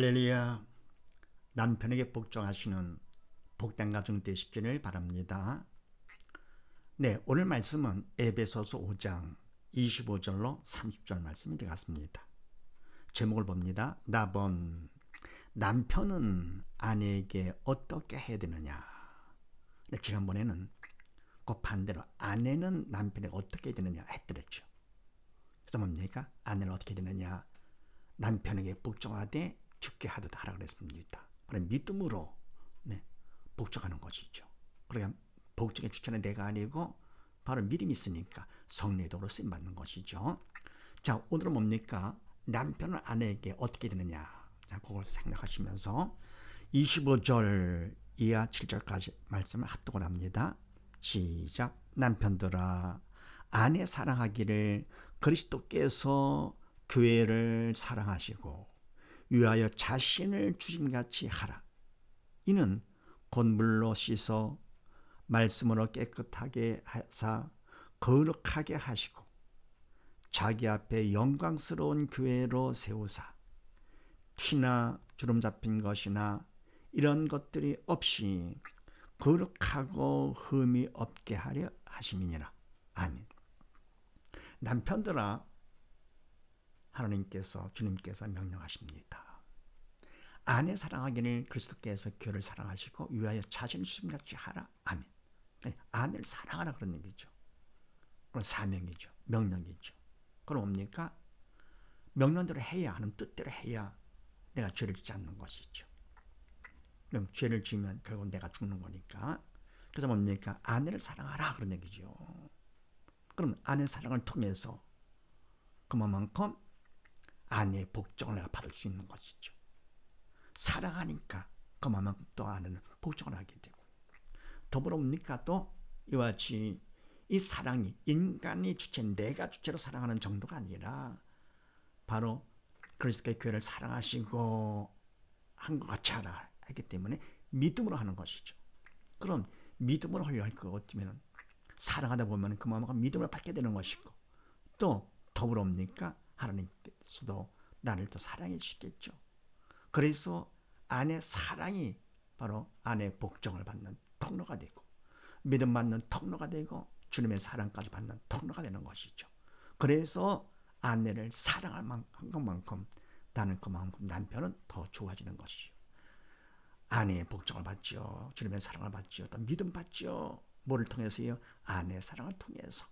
할렐루야. 남편에게 복종하시는 복된 가정 되시기를 바랍니다. 네, 오늘 말씀은 에베소서 5장 25절로 30절 말씀이 되겠습니다. 제목을 봅니다. 나본 남편은 아내에게 어떻게 해야 되느냐. 네, 지난번에는 그 반대로 아내는 남편에게 어떻게 해야 되느냐 했더랬죠. 그래서 뭡니까? 아내는 어떻게 해야 되느냐. 남편에게 복종하되 죽게 하듯 하라 그랬습니다. 바로 믿음으로 복종하는 것이죠. 그러니까 복종의 주체는 내가 아니고 바로 믿음이 있으니까 성령의 도로 쓰임 받는 것이죠. 자, 오늘은 뭡니까? 남편은 아내에게 어떻게 되느냐. 자, 그걸 생각하시면서 25절 이하 7절까지 말씀을 합독을 합니다. 시작. 남편들아 아내 사랑하기를 그리스도께서 교회를 사랑하시고 위하여 자신을 주님같이 하라. 이는 곧 물로 씻어 말씀으로 깨끗하게 하사 거룩하게 하시고 자기 앞에 영광스러운 교회로 세우사 티나 주름 잡힌 것이나 이런 것들이 없이 거룩하고 흠이 없게 하려 하심이니라. 아멘. 남편들아 하나님께서 주님께서 명령하십니다. 아내 사랑하기를 그리스도께서 교회를 사랑하시고 위하여 자신을 주님같이 하라. 아멘. 아내를 사랑하라 그런 얘기죠. 그런 사명이죠. 명령이죠. 그럼 뭡니까? 명령대로 해야 하는 뜻대로 해야 내가 죄를 짓지 않는 것이죠. 그럼 죄를 지으면 결국 내가 죽는 거니까. 그래서 뭡니까? 아내를 사랑하라 그런 얘기죠. 그럼 아내 사랑을 통해서 그만큼 아내의 복종을 내가 받을 수 있는 것이죠. 사랑하니까 그만큼 또 아내는 복종을 하게 되고 더불어 뭡니까? 또 이와 같이 이 사랑이 인간이 주체, 내가 주체로 사랑하는 정도가 아니라 바로 그리스도의 교회를 사랑하시고 한 것 같이 하라 했기 때문에 믿음으로 하는 것이죠. 그럼 믿음으로 하려 할 것 같으면 사랑하다 보면 그만큼 믿음을 받게 되는 것이고 또 더불어 뭡니까? 하나님께서도 나를 또 사랑해 주시겠죠. 그래서 아내 사랑이 바로 아내의 복종을 받는 통로가 되고 믿음 받는 통로가 되고 주님의 사랑까지 받는 통로가 되는 것이죠. 그래서 아내를 사랑할 것만큼 나는 그만큼 남편은 더 좋아지는 것이죠. 아내의 복종을 받죠. 주님의 사랑을 받죠. 또 믿음 받죠. 뭐를 통해서요? 아내의 사랑을 통해서.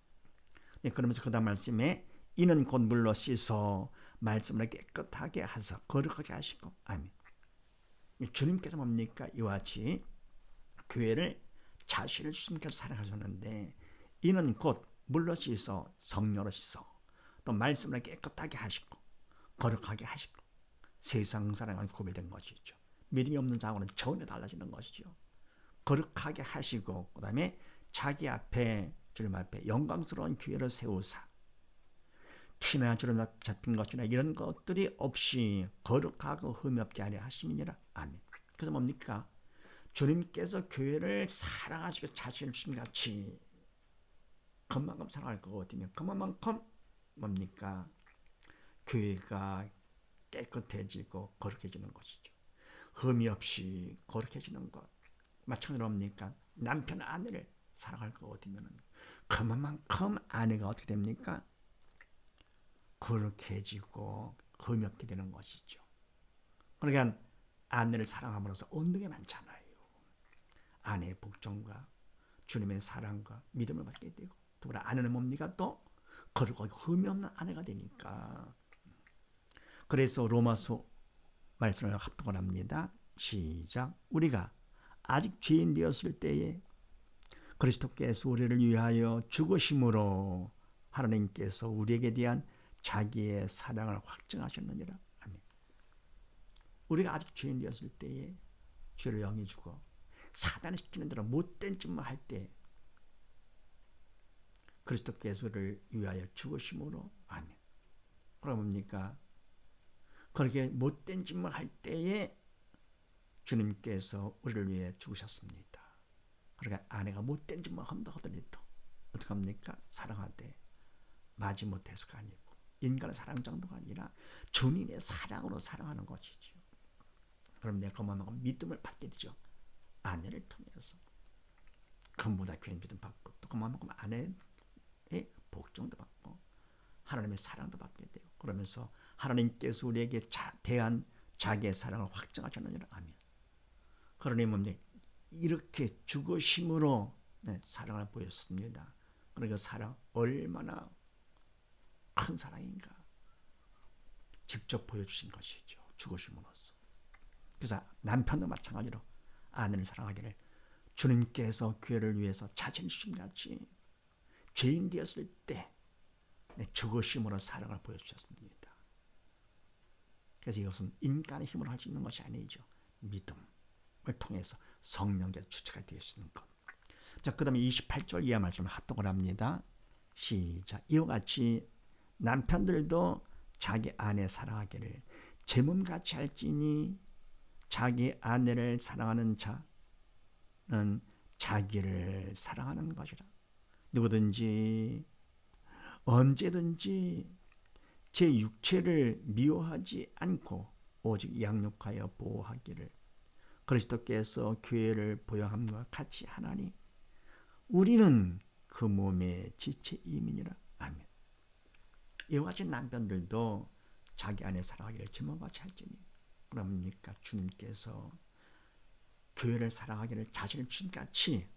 그러면서 그 다음 말씀에 이는 곧 물로 씻어 말씀을 깨끗하게 하사 거룩하게 하시고 아멘. 주님께서 뭡니까? 이와 같이 교회를 자신을 주님께서 사랑하셨는데 이는 곧 물로 씻어 성령으로 씻어 또 말씀을 깨끗하게 하시고 거룩하게 하시고 세상 사랑을 구별된 것이죠. 믿음이 없는 자하고는 전혀 달라지는 것이죠. 거룩하게 하시고 그 다음에 자기 앞에 주님 앞에 영광스러운 교회를 세우사 티나 주름 잡힌 것이나 이런 것들이 없이 거룩하고 흠이 없게 하려 하심이니라. 아멘. 그래서 뭡니까? 주님께서 교회를 사랑하시고 자신을 주님같이 그만큼 사랑할 것 같으면 그만큼 뭡니까? 교회가 깨끗해지고 거룩해지는 것이죠. 흠이 없이 거룩해지는 것. 마찬가지로 뭡니까? 남편 아내를 사랑할 것 같으면 그만큼 아내가 어떻게 됩니까? 거룩해지고 흠이 없게 되는 것이죠. 그러니까 아내를 사랑함으로써 얻는 게 많잖아요. 아내의 복종과 주님의 사랑과 믿음을 받게 되고 더불어 아내는 뭡니까? 또 거룩하고 흠이 없는 아내가 되니까. 그래서 로마서 말씀을 합독을 합니다. 시작. 우리가 아직 죄인 되었을 때에 그리스도께서 우리를 위하여 죽으심으로 하나님께서 우리에게 대한 자기의 사랑을 확증하셨느니라. 아멘. 우리가 아직 죄인 되었을 때에 죄를 영이 주고 사단이 시키는 대로 못된 짓만 할 때 그리스도께서를 위하여 죽으심으로 아멘. 그럼 뭡니까? 그렇게 못된 짓만 할 때에 주님께서 우리를 위해 죽으셨습니다. 그러니까 아내가 못된 짓만 한다 하더라도 어떻게 합니까? 사랑하되 마지못해서가 아니고 인간의 사랑 정도가 아니라 주님의 사랑으로 사랑하는 것이죠. 그럼 내가 그만큼 믿음을 받게 되죠. 아내를 통해서. 그보다 교회 믿음 받고 또 그만큼 아내의 복종도 받고 하나님의 사랑도 받게 돼요. 그러면서 하나님께서 우리에게 대한 자기의 사랑을 확증하셨느니라. 아멘. 그러니 뭡니까? 이렇게 죽으심으로 사랑을 보였습니다. 그러니까 사랑 얼마나 큰 사랑인가 직접 보여주신 것이죠. 죽으심으로써. 그래서 남편도 마찬가지로 아내를 사랑하기를 주님께서 교회를 위해서 자신을 주심같이 죄인 되었을 때 죽으심으로 사랑을 보여주셨습니다. 그래서 이것은 인간의 힘으로 할 수 있는 것이 아니죠. 믿음을 통해서 성령께서 주체가 되시는 것. 자, 그 다음에 28절 이하 말씀을 합독을 합니다. 시작. 이와 같이 남편들도 자기 아내 사랑하기를 제 몸같이 할지니 자기 아내를 사랑하는 자는 자기를 사랑하는 것이라. 누구든지 언제든지 제 육체를 미워하지 않고 오직 양육하여 보호하기를 그리스도께서 교회를 보호함과 같이 하나니 우리는 그 몸의 지체임이니라. 아멘. 이와 같이 남편들도 자기 아내 사랑하기를 제 몸같이 할지니 그럽니까? 주님께서 교회를 사랑하기를 자신을 주님같이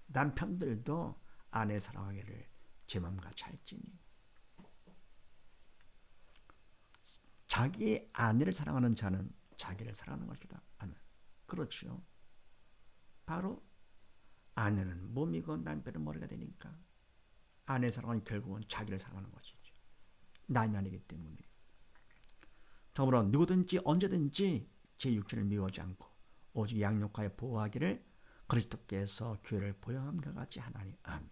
남편들도 아내 사랑하기를 제 마음같이 할지니. 자기 아내를 사랑하는 자는 자기를 사랑하는 것이다. 아멘. 그렇죠. 바로 아내는 몸이고 남편은 머리가 되니까 아내 사랑은 결국은 자기를 사랑하는 것이죠. 남이 아니기 때문에. 더불어 누구든지 언제든지 제 육체를 미워하지 않고 오직 양육하여 보호하기를 그리스도께서 교회를 보호함과 같이 하나니. 아멘.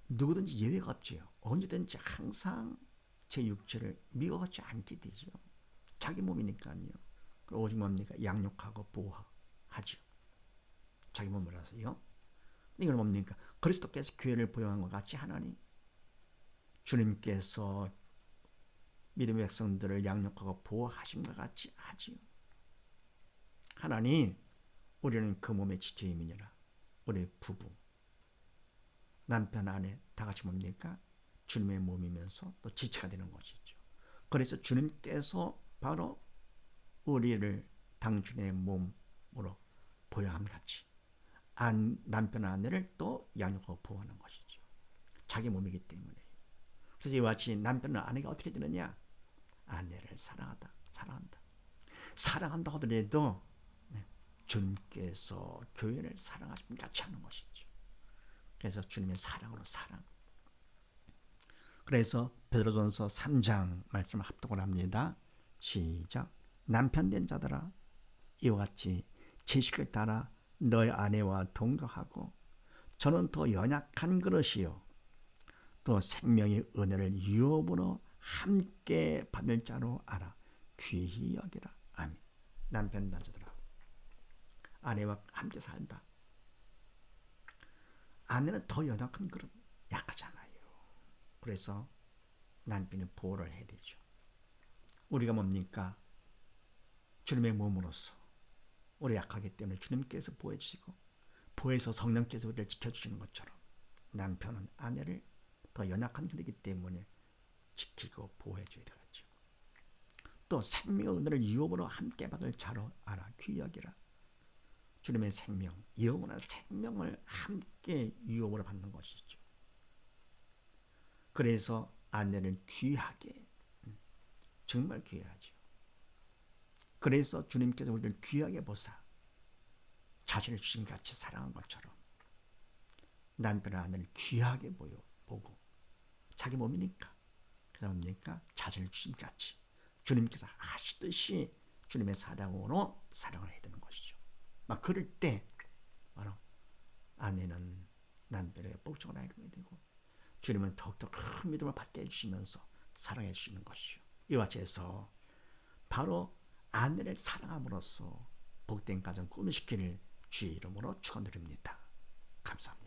누구든지 예외가 없지요. 언제든지 항상 제 육체를 미워하지 않게 되죠. 자기 몸이니까요. 오직 뭡니까? 양육하고 보호하죠. 자기 몸이라서요. 이건 뭡니까? 그리스도께서 교회를 보호한 것 같이 하나니 주님께서 믿음의 백성들을 양육하고 보호하심과 같이 하지요. 하나님, 우리는 그 몸의 지체임이니라. 우리 부부, 남편, 아내 다 같이 뭡니까? 주님의 몸이면서 또 지체가 되는 것이죠. 그래서 주님께서 바로 우리를 당신의 몸으로 보호함 같이 남편, 아내를 또 양육하고 보호하는 것이죠. 자기 몸이기 때문에. 그래서 이와 같이 남편은 아내가 어떻게 되느냐? 아내를 사랑한다. 사랑한다 하더라도 주님께서 교회를 사랑하시면 같이 하는 것이죠. 그래서 주님의 사랑으로 사랑. 그래서 베드로전서 3장 말씀을 합독을 합니다. 시작. 남편 된 자들아 이와 같이 지식을 따라 너의 아내와 동거하고 저는 더 연약한 그릇이요 또 생명의 은혜를 유업으로 함께 받을 자로 알아 귀히 여기라. 아멘. 남편 된 자들아 아내와 함께 산다. 아내는 더 연약한 그릇, 약하잖아요. 그래서 남편이 보호를 해야 되죠. 우리가 뭡니까? 주님의 몸으로서 우리 약하기 때문에 주님께서 보호해 주시고 보호해서 성령께서 우리를 지켜주시는 것처럼 남편은 아내를 더 연약한 그릇이기 때문에 지키고 보호해 줘야 되겠죠. 또 생명의 은혜를 유업으로 함께 받을 자로 알아 귀히 여기라. 주님의 생명, 영원한 생명을 함께 유업으로 받는 것이죠. 그래서 아내를 귀하게, 정말 귀하죠. 그래서 주님께서 우리를 귀하게 보사 자신을 주님같이 사랑한 것처럼 남편과 아내를 귀하게 보고 자기 몸이니까 그래서 뭡니까? 자신을 주님같이 주님께서 하시듯이 주님의 사랑으로 사랑을 해야 되는 것이죠. 막 그럴 때 바로 아내는 남편에게 복종을 하게 되고 주님은 더욱더 큰 믿음을 받게 해주시면서 사랑해 주시는 것이죠. 이와 같이 해서 바로 아내를 사랑함으로써 복된 가정 꾸미시기를 주의 이름으로 축원드립니다. 감사합니다.